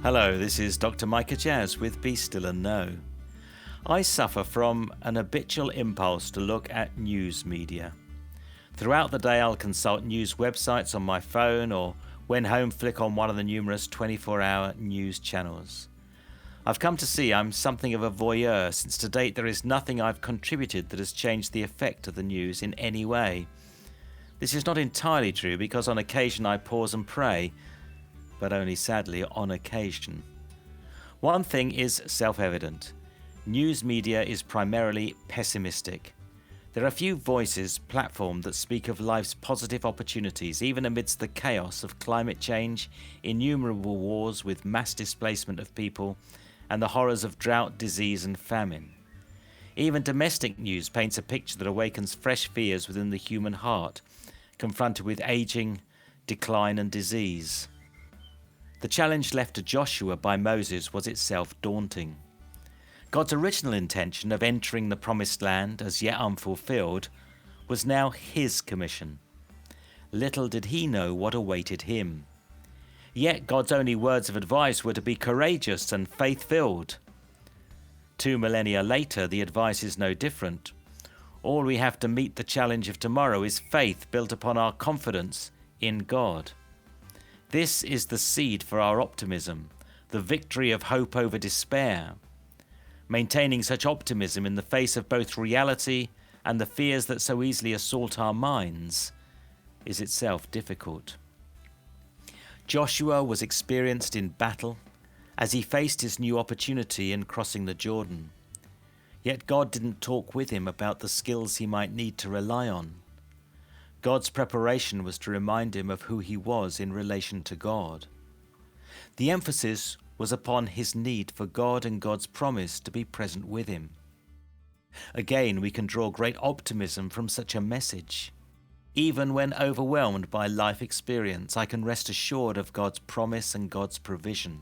Hello, this is Dr. Micah Jazz with Be Still and Know. I suffer from an habitual impulse to look at news media. Throughout the day I'll consult news websites on my phone or when home flick on one of the numerous 24-hour news channels. I've come to see I'm something of a voyeur, since to date there is nothing I've contributed that has changed the effect of the news in any way. This is not entirely true, because on occasion I pause and pray, but only sadly on occasion. One thing is self-evident. News media is primarily pessimistic. There are few voices platformed that speak of life's positive opportunities, even amidst the chaos of climate change, innumerable wars with mass displacement of people, and the horrors of drought, disease and famine. Even domestic news paints a picture that awakens fresh fears within the human heart, confronted with aging, decline and disease. The challenge left to Joshua by Moses was itself daunting. God's original intention of entering the promised land as yet unfulfilled was now his commission. Little did he know what awaited him. Yet God's only words of advice were to be courageous and faith-filled. 2 millennia later, the advice is no different. All we have to meet the challenge of tomorrow is faith built upon our confidence in God. This is the seed for our optimism, the victory of hope over despair. Maintaining such optimism in the face of both reality and the fears that so easily assault our minds is itself difficult. Joshua was experienced in battle as he faced his new opportunity in crossing the Jordan. Yet God didn't talk with him about the skills he might need to rely on. God's preparation was to remind him of who he was in relation to God. The emphasis was upon his need for God and God's promise to be present with him. Again, we can draw great optimism from such a message. Even when overwhelmed by life experience, I can rest assured of God's promise and God's provision.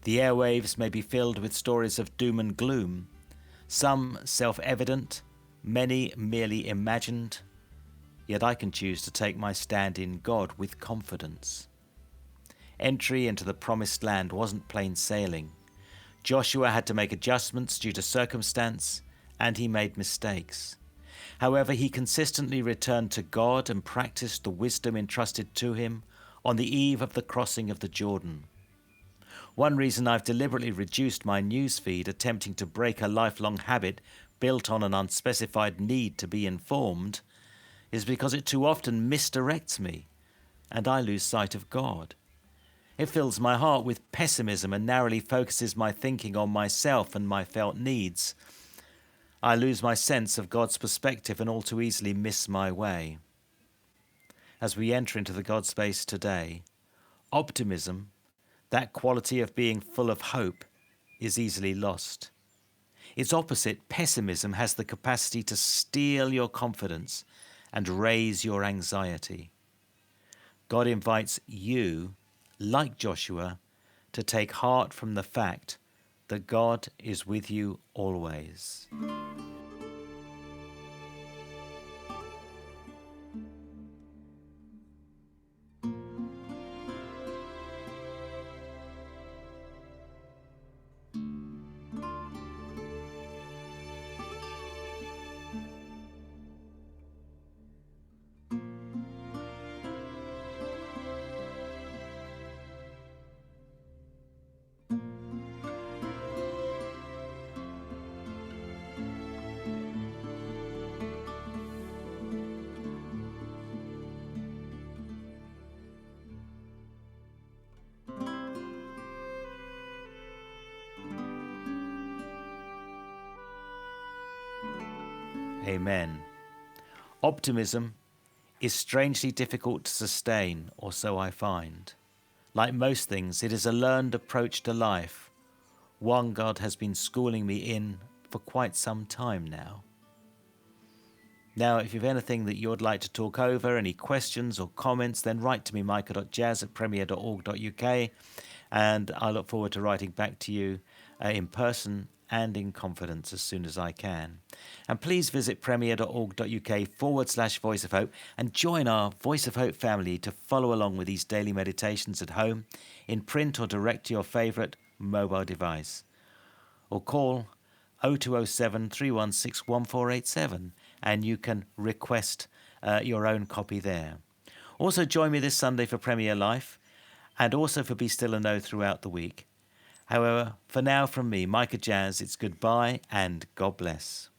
The airwaves may be filled with stories of doom and gloom, some self-evident, many merely imagined, yet I can choose to take my stand in God with confidence. Entry into the promised land wasn't plain sailing. Joshua had to make adjustments due to circumstance, and he made mistakes. However, he consistently returned to God and practiced the wisdom entrusted to him on the eve of the crossing of the Jordan. One reason I've deliberately reduced my newsfeed, attempting to break a lifelong habit built on an unspecified need to be informed, is because it too often misdirects me, and I lose sight of God. It fills my heart with pessimism and narrowly focuses my thinking on myself and my felt needs. I lose my sense of God's perspective and all too easily miss my way. As we enter into the God space today, optimism, that quality of being full of hope, is easily lost. Its opposite, pessimism, has the capacity to steal your confidence and raise your anxiety. God invites you, like Joshua, to take heart from the fact that God is with you always. Amen. Optimism is strangely difficult to sustain, or so I find. Like most things, it is a learned approach to life, one God has been schooling me in for quite some time now. Now, if you've anything that you'd like to talk over, any questions or comments, then write to me, micah.jazz@premier.org.uk, and I look forward to writing back to you in person and in confidence as soon as I can. And please visit premier.org.uk/Voice of Hope and join our Voice of Hope family to follow along with these daily meditations at home, in print or direct to your favourite mobile device. Or call 0207 316 1487 and you can request your own copy there. Also join me this Sunday for Premier Life and also for Be Still and Know throughout the week. However, for now from me, Micah Jazz, it's goodbye and God bless.